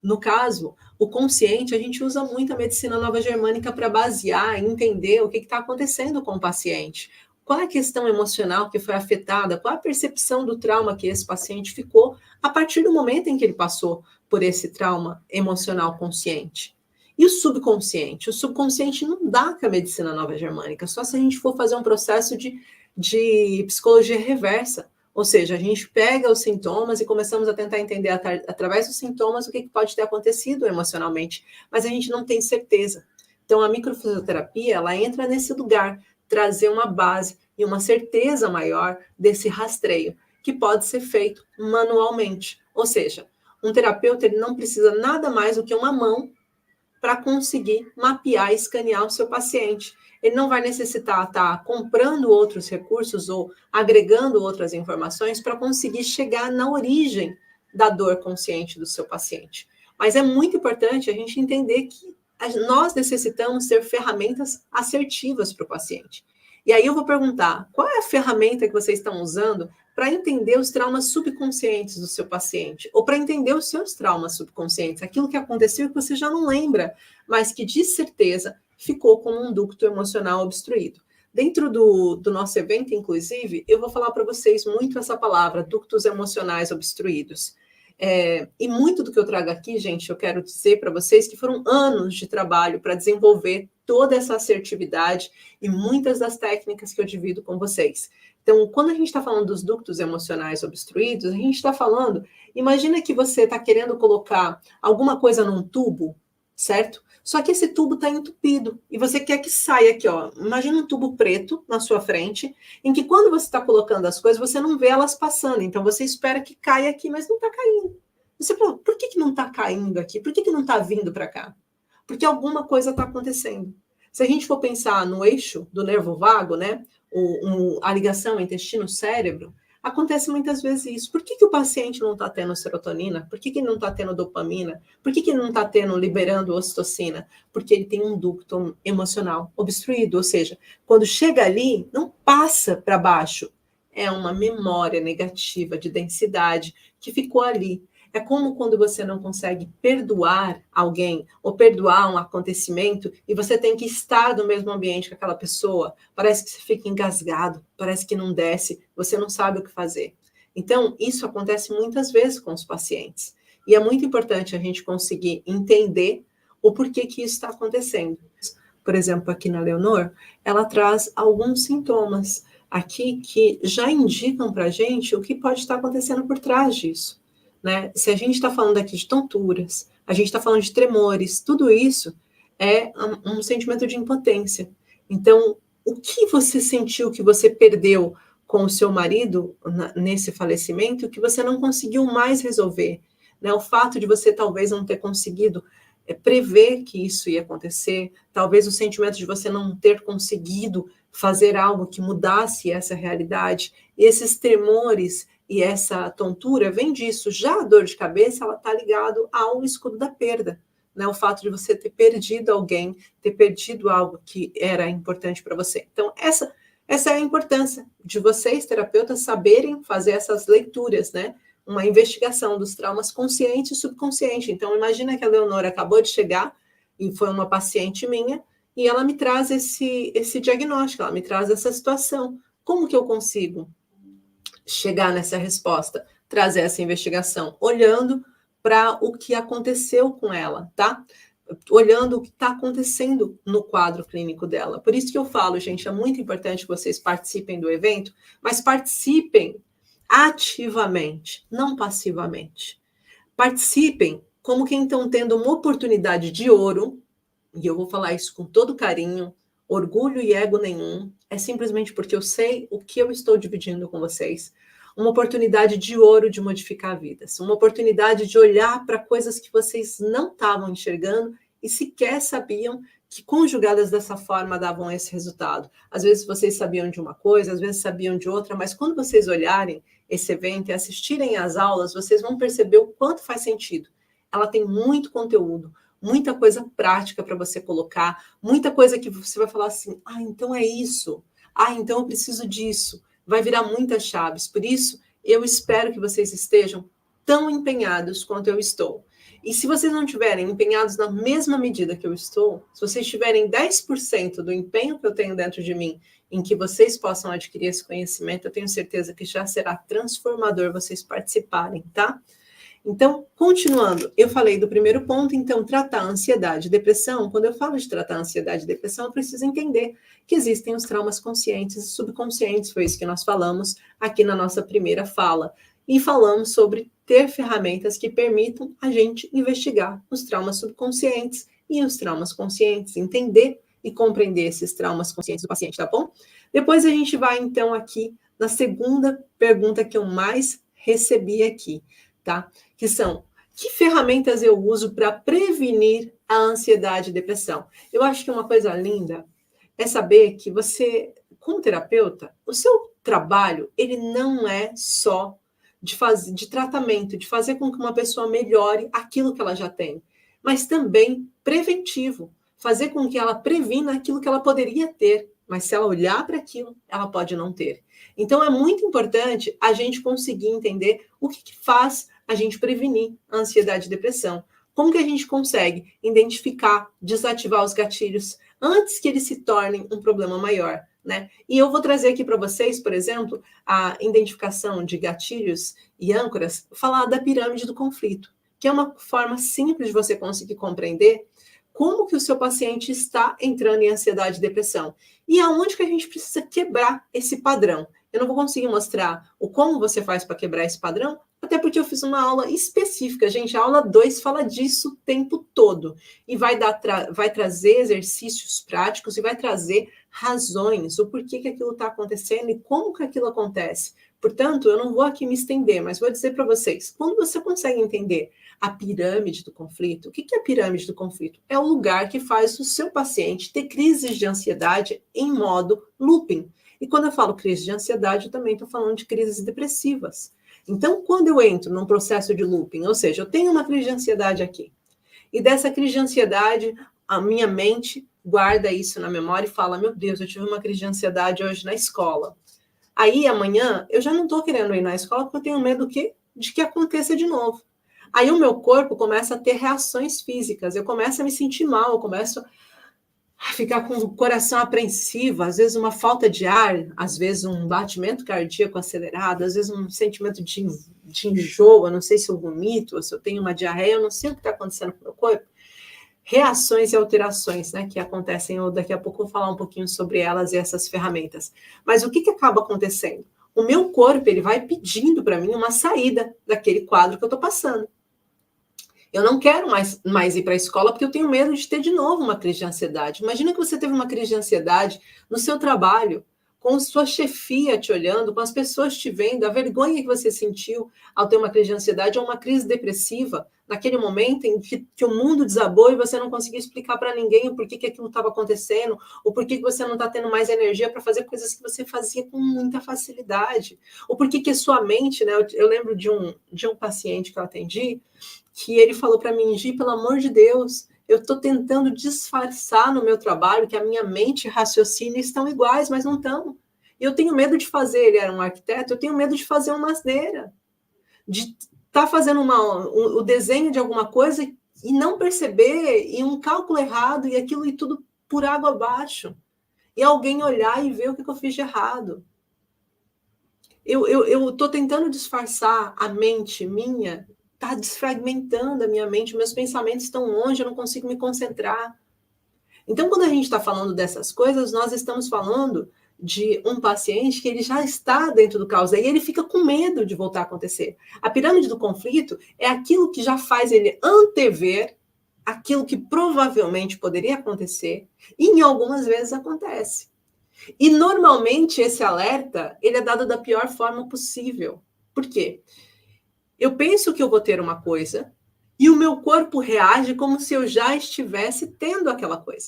No caso, o consciente, a gente usa muito a medicina nova germânica para basear e entender o que está acontecendo com o paciente. Qual é a questão emocional que foi afetada? Qual a percepção do trauma que esse paciente ficou a partir do momento em que ele passou por esse trauma emocional consciente? E o subconsciente? O subconsciente não dá com a medicina nova germânica, só se a gente for fazer um processo de psicologia reversa. Ou seja, a gente pega os sintomas e começamos a tentar entender através dos sintomas o que pode ter acontecido emocionalmente, mas a gente não tem certeza. Então, a microfisioterapia, ela entra nesse lugar, trazer uma base e uma certeza maior desse rastreio, que pode ser feito manualmente. Ou seja, um terapeuta ele não precisa nada mais do que uma mão para conseguir mapear e escanear o seu paciente. Ele não vai necessitar estar comprando outros recursos ou agregando outras informações para conseguir chegar na origem da dor consciente do seu paciente. Mas é muito importante a gente entender que nós necessitamos ter ferramentas assertivas para o paciente. E aí eu vou perguntar, qual é a ferramenta que vocês estão usando para entender os traumas subconscientes do seu paciente, ou para entender os seus traumas subconscientes, aquilo que aconteceu e que você já não lembra, mas que de certeza ficou com um ducto emocional obstruído. Dentro do nosso evento, inclusive, eu vou falar para vocês muito essa palavra, ductos emocionais obstruídos. E muito do que eu trago aqui, gente, eu quero dizer para vocês que foram anos de trabalho para desenvolver toda essa assertividade e muitas das técnicas que eu divido com vocês. Então, quando a gente está falando dos ductos emocionais obstruídos, a gente está falando, imagina que você está querendo colocar alguma coisa num tubo, certo? Só que esse tubo está entupido e você quer que saia aqui, ó. Imagina um tubo preto na sua frente, em que quando você está colocando as coisas, você não vê elas passando. Então, você espera que caia aqui, mas não está caindo. Você fala, por que não está caindo aqui? Por que não está vindo para cá? Porque alguma coisa está acontecendo. Se a gente for pensar no eixo do nervo vago, né, a ligação intestino-cérebro, acontece muitas vezes isso. Por que o paciente não está tendo serotonina? Por que não está tendo dopamina? Por que não está tendo liberando ocitocina? Porque ele tem um ducto emocional obstruído, ou seja, quando chega ali, não passa para baixo. É uma memória negativa de densidade que ficou ali. É como quando você não consegue perdoar alguém ou perdoar um acontecimento e você tem que estar no mesmo ambiente com aquela pessoa. Parece que você fica engasgado, parece que não desce, você não sabe o que fazer. Então, isso acontece muitas vezes com os pacientes. E é muito importante a gente conseguir entender o porquê que isso está acontecendo. Por exemplo, aqui na Leonor, ela traz alguns sintomas aqui que já indicam para a gente o que pode estar acontecendo por trás disso. Né? Se a gente está falando aqui de tonturas, a gente está falando de tremores, tudo isso é um sentimento de impotência. Então, o que você sentiu que você perdeu com o seu marido nesse falecimento que você não conseguiu mais resolver? Né? O fato de você talvez não ter conseguido prever que isso ia acontecer, talvez o sentimento de você não ter conseguido fazer algo que mudasse essa realidade, esses tremores e essa tontura vem disso. Já a dor de cabeça, ela está ligada ao escudo da perda, né? O fato de você ter perdido alguém, ter perdido algo que era importante para você. Então, essa é a importância de vocês, terapeutas, saberem fazer essas leituras, né? Uma investigação dos traumas consciente e subconsciente. Então, imagina que a Leonora acabou de chegar e foi uma paciente minha, e ela me traz esse diagnóstico, ela me traz essa situação. Como que eu consigo chegar nessa resposta, trazer essa investigação, olhando para o que aconteceu com ela, tá? Olhando o que está acontecendo no quadro clínico dela. Por isso que eu falo, gente, é muito importante que vocês participem do evento, mas participem ativamente, não passivamente. Participem como quem estão tendo uma oportunidade de ouro, e eu vou falar isso com todo carinho, orgulho e ego nenhum, é simplesmente porque eu sei o que eu estou dividindo com vocês. Uma oportunidade de ouro de modificar vidas, uma oportunidade de olhar para coisas que vocês não estavam enxergando e sequer sabiam que conjugadas dessa forma davam esse resultado. Às vezes vocês sabiam de uma coisa, às vezes sabiam de outra, mas quando vocês olharem esse evento e assistirem às aulas, vocês vão perceber o quanto faz sentido. Ela tem muito conteúdo, muita coisa prática para você colocar, muita coisa que você vai falar assim, então é isso, então eu preciso disso. Vai virar muitas chaves, por isso eu espero que vocês estejam tão empenhados quanto eu estou. E se vocês não estiverem empenhados na mesma medida que eu estou, se vocês tiverem 10% do empenho que eu tenho dentro de mim, em que vocês possam adquirir esse conhecimento, eu tenho certeza que já será transformador vocês participarem, tá? Então, continuando, eu falei do primeiro ponto, então, tratar a ansiedade e depressão. Quando eu falo de tratar a ansiedade e depressão, eu preciso entender que existem os traumas conscientes e subconscientes, foi isso que nós falamos aqui na nossa primeira fala. E falamos sobre ter ferramentas que permitam a gente investigar os traumas subconscientes e os traumas conscientes, entender e compreender esses traumas conscientes do paciente, tá bom? Depois a gente vai, então, aqui na segunda pergunta que eu mais recebi aqui, tá? Que são, que ferramentas eu uso para prevenir a ansiedade e depressão? Eu acho que uma coisa linda é saber que você, como terapeuta, o seu trabalho, ele não é só de tratamento, de fazer com que uma pessoa melhore aquilo que ela já tem, mas também preventivo, fazer com que ela previna aquilo que ela poderia ter, mas se ela olhar para aquilo, ela pode não ter. Então é muito importante a gente conseguir entender o que faz a gente prevenir a ansiedade e depressão. Como que a gente consegue identificar, desativar os gatilhos antes que eles se tornem um problema maior, né? E eu vou trazer aqui para vocês, por exemplo, a identificação de gatilhos e âncoras, falar da pirâmide do conflito, que é uma forma simples de você conseguir compreender como que o seu paciente está entrando em ansiedade e depressão. E aonde que a gente precisa quebrar esse padrão. Eu não vou conseguir mostrar o como você faz para quebrar esse padrão, até porque eu fiz uma aula específica, gente. A aula 2 fala disso o tempo todo. E vai trazer exercícios práticos e vai trazer razões, o porquê que aquilo está acontecendo e como que aquilo acontece. Portanto, eu não vou aqui me estender, mas vou dizer para vocês, quando você consegue entender a pirâmide do conflito, o que é a pirâmide do conflito? É o lugar que faz o seu paciente ter crises de ansiedade em modo looping. E quando eu falo crise de ansiedade, eu também estou falando de crises depressivas. Então, quando eu entro num processo de looping, ou seja, eu tenho uma crise de ansiedade aqui, e dessa crise de ansiedade, a minha mente guarda isso na memória e fala, meu Deus, eu tive uma crise de ansiedade hoje na escola. Aí, amanhã, eu já não estou querendo ir na escola porque eu tenho medo de que aconteça de novo. Aí o meu corpo começa a ter reações físicas, eu começo a me sentir mal, eu começo a ficar com o coração apreensivo, às vezes uma falta de ar, às vezes um batimento cardíaco acelerado, às vezes um sentimento de enjoo, eu não sei se eu vomito, ou se eu tenho uma diarreia, eu não sei o que está acontecendo com o meu corpo. Reações e alterações, né, que acontecem, eu daqui a pouco eu vou falar um pouquinho sobre elas e essas ferramentas. Mas o que acaba acontecendo? O meu corpo, ele vai pedindo para mim uma saída daquele quadro que eu estou passando. Eu não quero mais ir para a escola porque eu tenho medo de ter de novo uma crise de ansiedade. Imagina que você teve uma crise de ansiedade no seu trabalho, com sua chefia te olhando, com as pessoas te vendo, a vergonha que você sentiu ao ter uma crise de ansiedade ou uma crise depressiva, naquele momento em que o mundo desabou e você não conseguia explicar para ninguém o porquê que aquilo estava acontecendo, ou porquê que você não está tendo mais energia para fazer coisas que você fazia com muita facilidade, ou porquê que a sua mente, né? Eu lembro de um paciente que eu atendi, que ele falou para mim, Gi, pelo amor de Deus, eu estou tentando disfarçar no meu trabalho que a minha mente e raciocínio estão iguais, mas não estão. Eu tenho medo de fazer, ele era um arquiteto, eu tenho medo de fazer uma asneira, de estar fazendo o desenho de alguma coisa e não perceber, e um cálculo errado, e aquilo e tudo por água abaixo. E alguém olhar e ver o que eu fiz de errado. Eu estou tentando disfarçar a mente minha, está desfragmentando a minha mente, meus pensamentos estão longe, eu não consigo me concentrar. Então, quando a gente está falando dessas coisas, nós estamos falando de um paciente que ele já está dentro do caos, aí ele fica com medo de voltar a acontecer. A pirâmide do conflito é aquilo que já faz ele antever aquilo que provavelmente poderia acontecer, e em algumas vezes acontece. E normalmente esse alerta, ele é dado da pior forma possível. Por quê? Eu penso que eu vou ter uma coisa e o meu corpo reage como se eu já estivesse tendo aquela coisa.